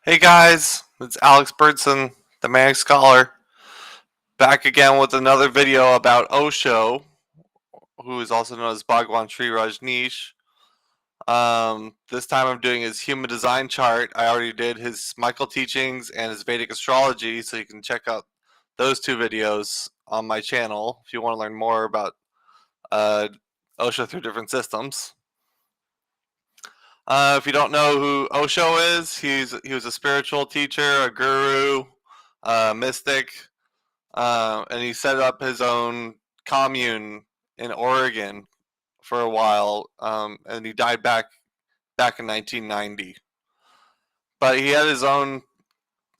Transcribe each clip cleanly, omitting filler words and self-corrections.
Hey guys, it's Alex Birdson, the Manic Scholar, back again with another video about Osho, who is also known as Bhagwan Sri Rajneesh. This time I'm doing his human design chart. I already did his Michael teachings and his Vedic astrology, so you can check out those two videos on my channel if you want to learn more about uh, Osho through different systems. If you don't know who Osho is, he was a spiritual teacher, a guru, a mystic, and he set up his own commune in Oregon for a while, and he died back in 1990. But he had his own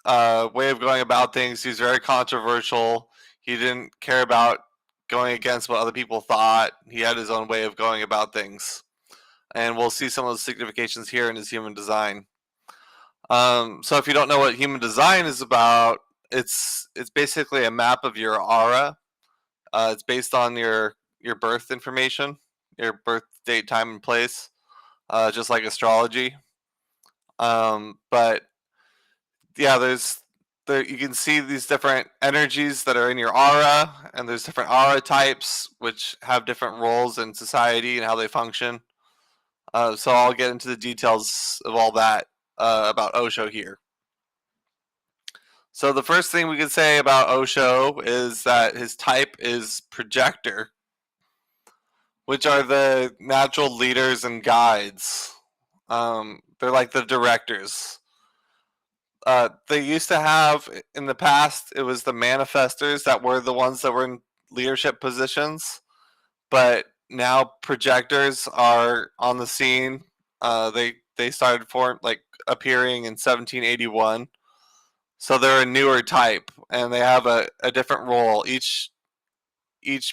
way of going about things. He was very controversial. He didn't care about going against what other people thought. He had his own way of going about things, and we'll see some of the significations here in his human design. So if you don't know what human design is about, it's basically a map of your aura. It's based on your birth information, your birth date, time, and place, just like astrology. But yeah, you can see these different energies that are in your aura, and there's different aura types which have different roles in society and how they function. So I'll get into the details of all that about Osho here. So the first thing we can say about Osho is that his type is projector, which are the natural leaders and guides. They're like the directors. They used to have in the past, it was the manifestors that were the ones that were in leadership positions, but now projectors are on the scene. They started appearing in 1781, so they're a newer type, and they have a different role. Each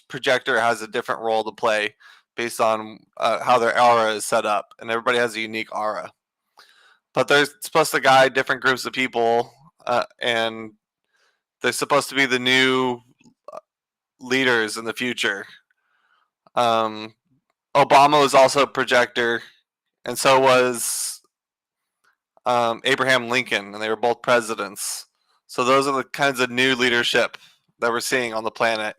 projector has a different role to play based on how their aura is set up, and everybody has a unique aura. But they're supposed to guide different groups of people, and they're supposed to be the new leaders in the future. Um, Obama was also a projector, and so was Abraham Lincoln, and they were both presidents. So those are the kinds of new leadership that we're seeing on the planet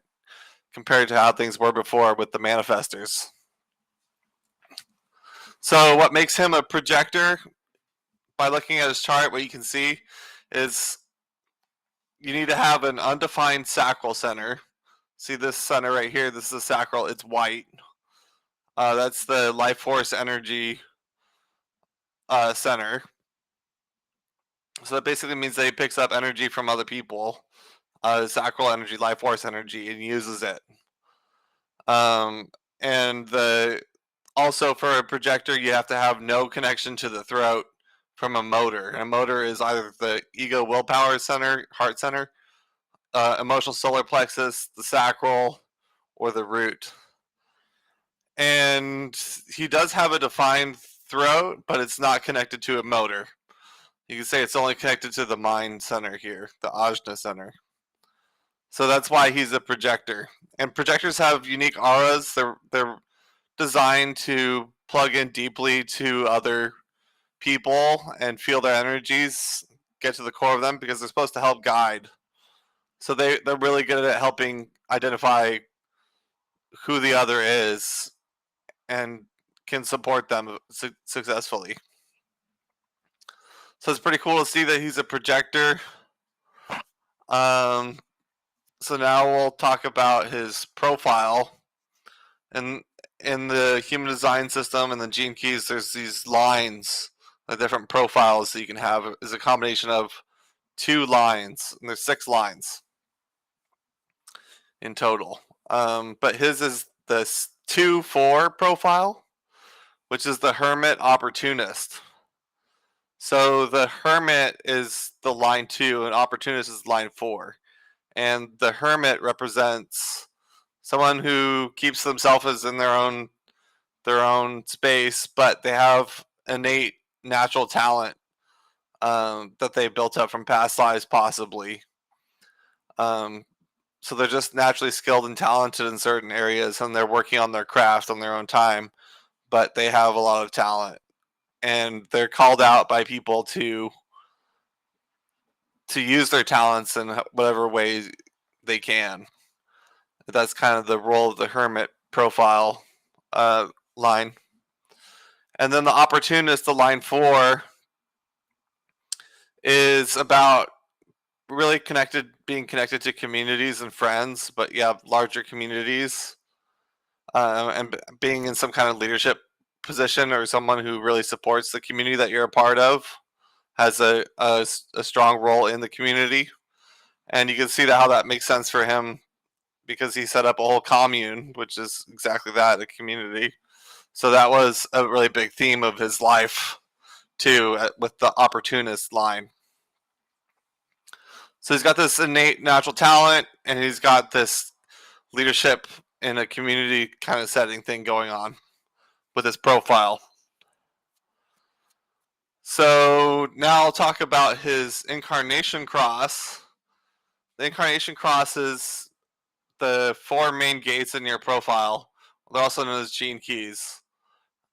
compared to how things were before with the manifestors. So what makes him a projector? By looking at his chart, what you can see is you need to have an undefined sacral center. See this center right here? This is the sacral. It's white. That's the life force energy center. So that basically means that he picks up energy from other people, sacral energy, life force energy, and uses it. Um, and the also for a projector, you have to have no connection to the throat from a motor. And a motor is either the ego willpower center, heart center, emotional solar plexus, the sacral, or the root. And he does have a defined throat, but it's not connected to a motor. You can say it's only connected to the mind center here, the ajna center. So that's why he's a projector. And projectors have unique auras. They're designed to plug in deeply to other people and feel their energies, get to the core of them because they're supposed to help guide. So they're really good at helping identify who the other is and can support them successfully. So it's pretty cool to see that he's a projector. Um, so now we'll talk about his profile. And in the human design system and the gene keys, there's these lines, the different profiles that you can have is a combination of 2 lines, and there's 6 lines in total. But his is the 2-4 profile, which is the Hermit-opportunist. So the Hermit is the line 2, and Opportunist is line 4. And the Hermit represents someone who keeps themselves in their own space, but they have innate natural talent that they built up from past lives, possibly. So they're just naturally skilled and talented in certain areas, and they're working on their craft on their own time, but they have a lot of talent, and they're called out by people to to use their talents in whatever way they can. That's kind of the role of the hermit profile line. And then the opportunist, the line 4, is about really being connected to communities and friends, but yeah, larger communities, and being in some kind of leadership position or someone who really supports the community that you're a part of, has a strong role in the community. And you can see how that makes sense for him because he set up a whole commune, which is exactly that, a community. So that was a really big theme of his life too, with the opportunist line. So he's got this innate natural talent, and he's got this leadership in a community kind of setting thing going on with his profile. So now I'll talk about his incarnation cross. The incarnation cross is the 4 main gates in your profile. They're also known as gene keys.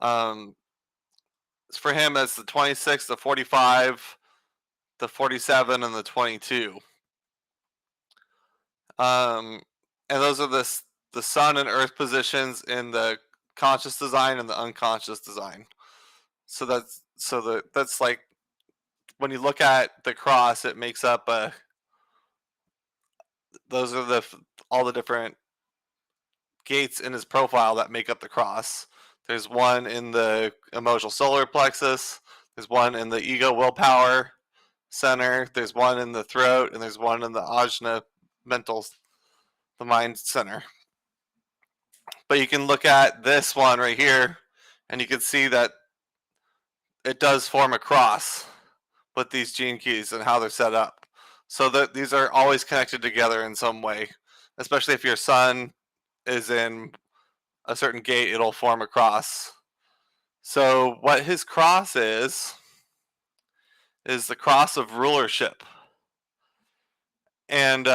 For him, it's the 26, the 45, the 47, and the 22. And those are the sun and earth positions in the conscious design and the unconscious design. So that's like when you look at the cross, it makes up those are all the different gates in his profile that make up the cross. There's one in the emotional solar plexus. There's one in the ego willpower center. There's one in the throat, and there's one in the ajna the mind center. But you can look at this one right here, and you can see that it does form a cross with these gene keys and how they're set up. So that these are always connected together in some way, especially if your sun is in a certain gate, it'll form a cross. So what his cross is the cross of rulership. And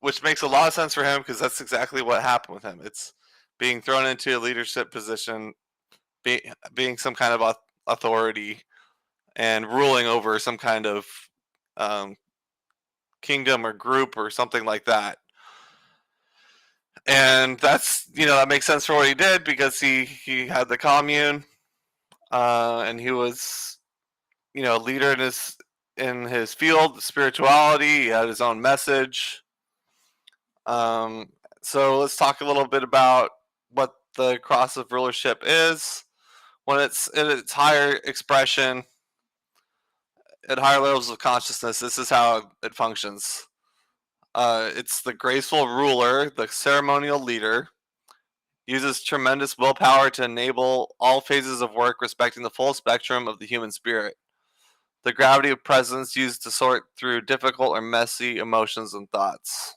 which makes a lot of sense for him because that's exactly what happened with him. It's being thrown into a leadership position, being some kind of authority, and ruling over some kind of kingdom or group or something like that. And that's that makes sense for what he did because he had the commune, and he was a leader in his field, spirituality. He had his own message. So let's talk a little bit about what the cross of rulership is. When it's in its higher expression, at higher levels of consciousness, this is how it functions. It's the graceful ruler, the ceremonial leader, uses tremendous willpower to enable all phases of work respecting the full spectrum of the human spirit. The gravity of presence used to sort through difficult or messy emotions and thoughts.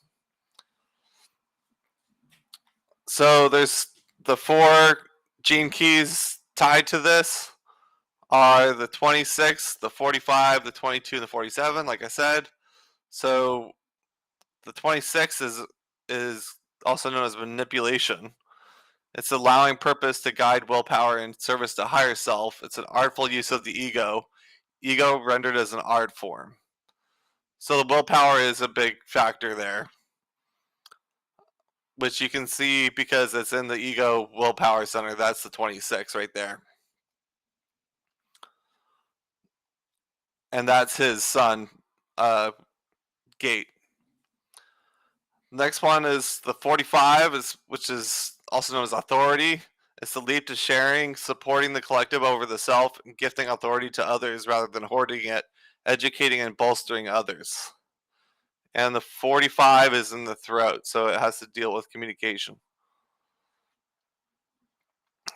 So there's the 4 gene keys tied to this are the 26, the 45, the 22, and the 47, like I said. So the 26 is also known as manipulation. It's allowing purpose to guide willpower in service to higher self. It's an artful use of the ego rendered as an art form. So the willpower is a big factor there, which you can see because it's in the ego willpower center. That's the 26 right there. And that's his sun gate. Next one is the 45, which is also known as authority. It's the leap to sharing, supporting the collective over the self, and gifting authority to others rather than hoarding it, educating and bolstering others. And the 45 is in the throat, so it has to deal with communication.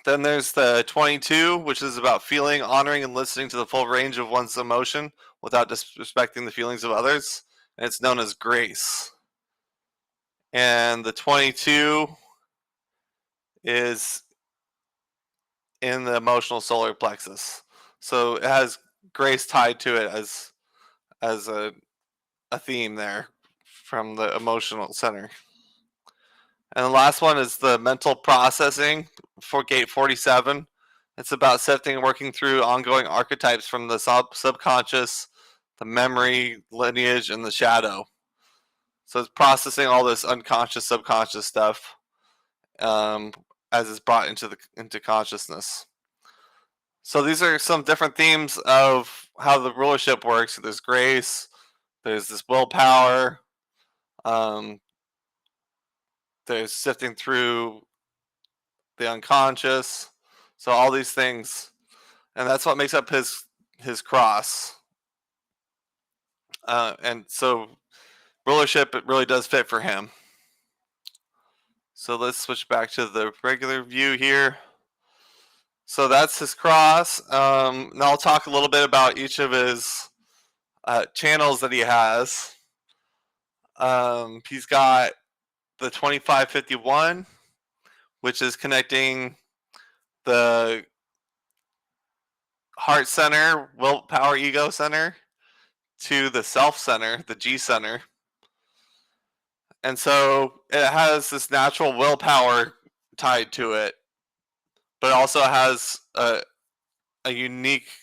Then there's the 22, which is about feeling, honoring, and listening to the full range of one's emotion without disrespecting the feelings of others. And it's known as grace. And the 22 is in the emotional solar plexus. So it has grace tied to it as a theme there from the emotional center. And the last one is the mental processing for gate 47. It's about sifting and working through ongoing archetypes from the subconscious the memory, lineage, and the shadow. So it's processing all this unconscious, subconscious stuff um, as it's brought into consciousness. So these are some different themes of how the rulership works. There's grace, there's this willpower, um, there's sifting through the unconscious. So all these things, and that's what makes up his cross. And so rulership, it really does fit for him. So let's switch back to the regular view here. So that's his cross. Now I'll talk a little bit about each of his channels that he has. He's got the 2551, which is connecting the heart center, willpower, ego center, to the self center, the G center. And so it has this natural willpower tied to it, but it also has a uniquely,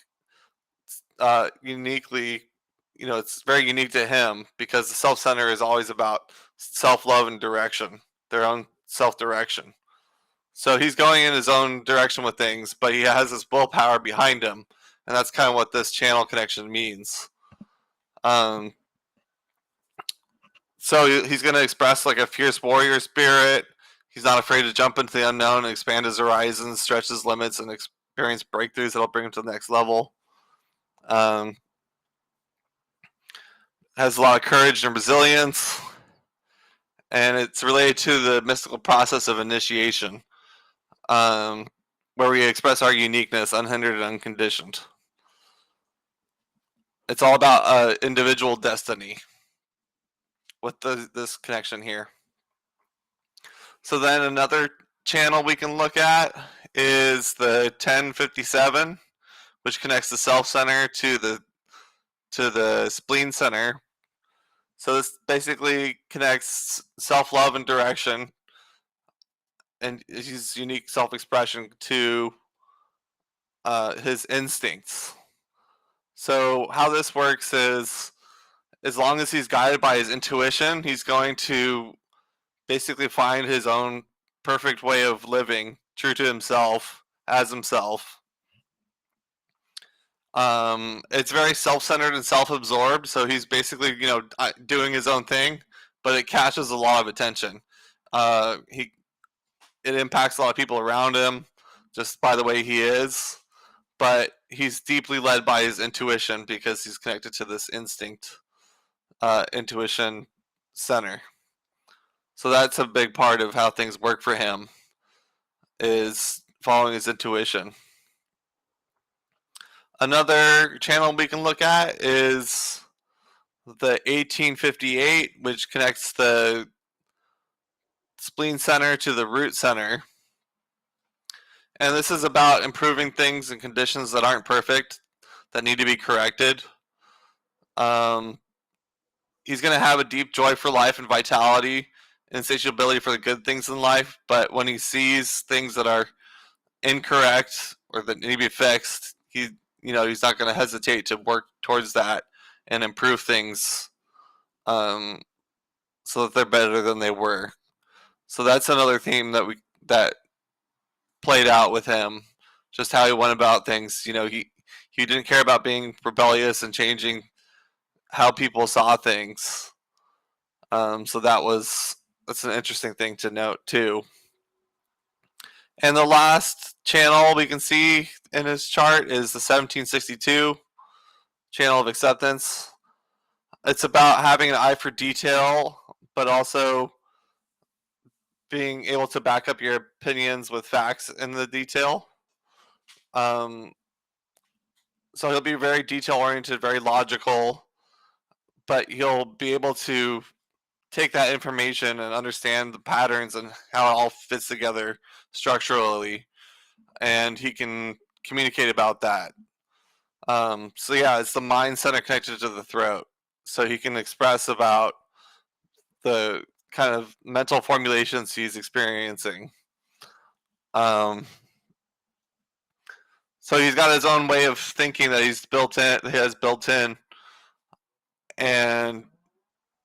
it's very unique to him because the self center is always about self love and direction, their own self direction. So he's going in his own direction with things, but he has this willpower behind him, and that's kind of what this channel connection means. So he's going to express like a fierce warrior spirit. He's not afraid to jump into the unknown and expand his horizons, stretch his limits, and experience breakthroughs that'll bring him to the next level. Has a lot of courage and resilience, and it's related to the mystical process of initiation, where we express our uniqueness, unhindered and unconditioned. It's all about individual destiny with this connection here. So then another channel we can look at is the 1057, which connects the self center to the spleen center. So this basically connects self-love and direction and his unique self-expression to his instincts. So how this works is, as long as he's guided by his intuition, he's going to basically find his own perfect way of living, true to himself, as himself. It's very self-centered and self-absorbed, so he's basically, doing his own thing, but it catches a lot of attention. It impacts a lot of people around him just by the way he is, but he's deeply led by his intuition because he's connected to this instinct, intuition center. So that's a big part of how things work for him, is following his intuition. Another channel we can look at is the 1858, which connects the spleen center to the root center. And this is about improving things and conditions that aren't perfect, that need to be corrected. He's going to have a deep joy for life and vitality, insatiability for the good things in life, but when he sees things that are incorrect or that need to be fixed, he's not going to hesitate to work towards that and improve things, so that they're better than they were. So that's another theme that played out with him, just how he went about things. He didn't care about being rebellious and changing how people saw things. So that's an interesting thing to note too. And the last channel we can see in his chart is the 1762 channel of acceptance. It's about having an eye for detail, but also being able to back up your opinions with facts in the detail. So he'll be very detail oriented, very logical, but he'll be able to take that information and understand the patterns and how it all fits together structurally, and he can communicate about that. So yeah, it's the mind center connected to the throat, so he can express about the kind of mental formulations he's experiencing. So he's got his own way of thinking that he has built in, And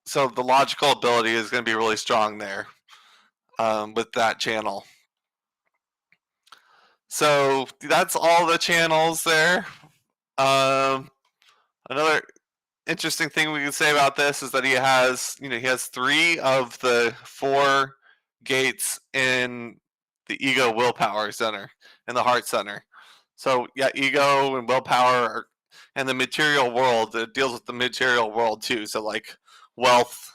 so the logical ability is going to be really strong there with that channel. So that's all the channels there. Another interesting thing we can say about this is that he has 3 of the 4 gates in the ego willpower center, in the heart center. So yeah, ego and willpower and the material world, it deals with the material world too. So like wealth,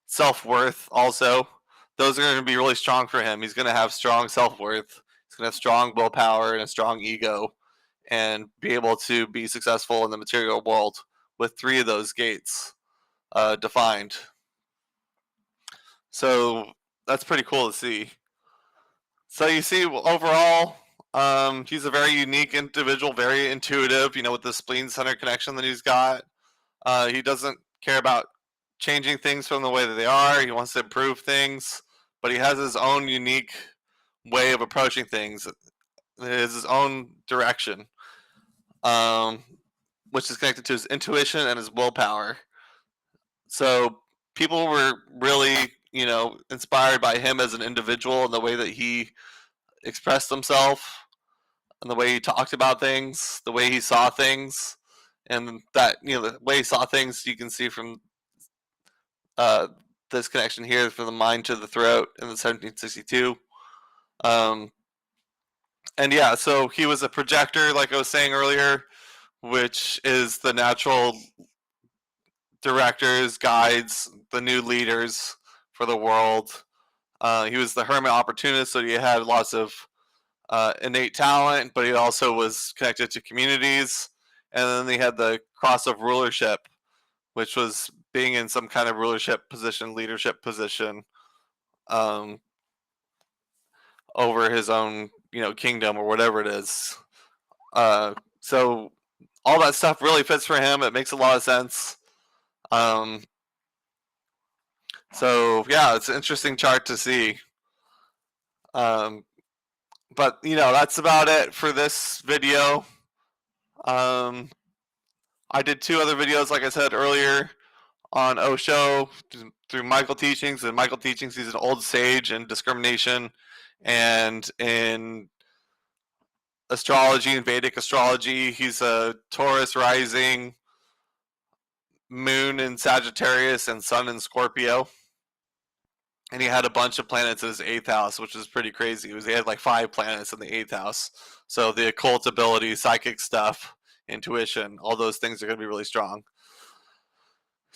self-worth also. Those are going to be really strong for him. He's going to have strong self-worth. He's going to have strong willpower and a strong ego and be able to be successful in the material world with 3 of those gates defined. So that's pretty cool to see. So you see, overall, he's a very unique individual, very intuitive. With the spleen center connection that he's got, he doesn't care about changing things from the way that they are. He wants to improve things, but he has his own unique way of approaching things. His own direction, which is connected to his intuition and his willpower. So people were really, inspired by him as an individual and the way that he expressed himself and the way he talked about things, the way he saw things, and that the way he saw things you can see from this connection here from the mind to the throat in the 1762. And yeah, so he was a projector, like I was saying earlier, which is the natural directors, guides, the new leaders for the world. He was the Hermit-opportunist, so he had lots of innate talent, but he also was connected to communities. And then they had the cross of rulership, which was being in some kind of rulership position, leadership position, um, over his own, kingdom or whatever it is. So all that stuff really fits for him. It makes a lot of sense. So yeah, it's an interesting chart to see. But that's about it for this video. I did 2 other videos, like I said earlier, on Osho through Michael Teachings. And Michael Teachings, he's an old sage in discrimination and in astrology and Vedic astrology. He's a Taurus rising, moon in Sagittarius, and sun in Scorpio. And he had a bunch of planets in his 8th house, which is pretty crazy. He had like 5 planets in the 8th house. So the occult ability, psychic stuff, intuition, all those things are going to be really strong.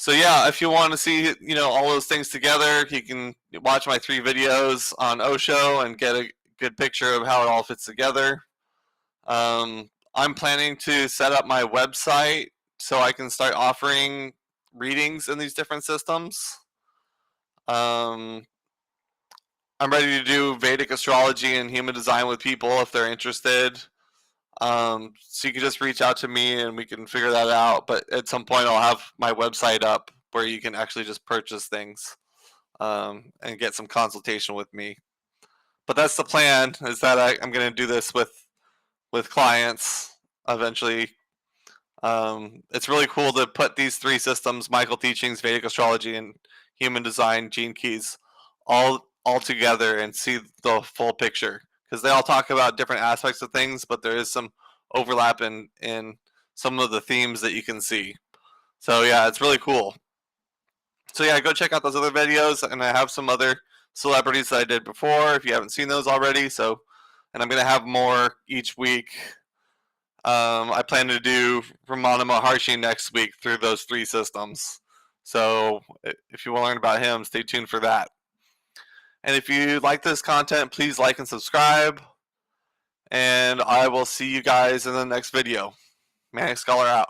So yeah, if you want to see, all those things together, you can watch my 3 videos on Osho and get a good picture of how it all fits together. I'm planning to set up my website so I can start offering readings in these different systems. I'm ready to do Vedic astrology and human design with people if they're interested. So you can just reach out to me and we can figure that out. But at some point, I'll have my website up where you can actually just purchase things and get some consultation with me. But that's the plan, is that I'm going to do this with clients eventually. It's really cool to put these 3 systems, Michael Teachings, Vedic astrology, and human design, Gene Keys, all together and see the full picture, because they all talk about different aspects of things, but there is some overlap in some of the themes that you can see. So yeah, it's really cool. So yeah, go check out those other videos, and I have some other celebrities that I did before if you haven't seen those already. So, and I'm gonna have more each week. I plan to do Ramana Maharshi next week through those 3 systems. So if you want to learn about him, stay tuned for that. And if you like this content, please like and subscribe. And I will see you guys in the next video. Manic Scholar out.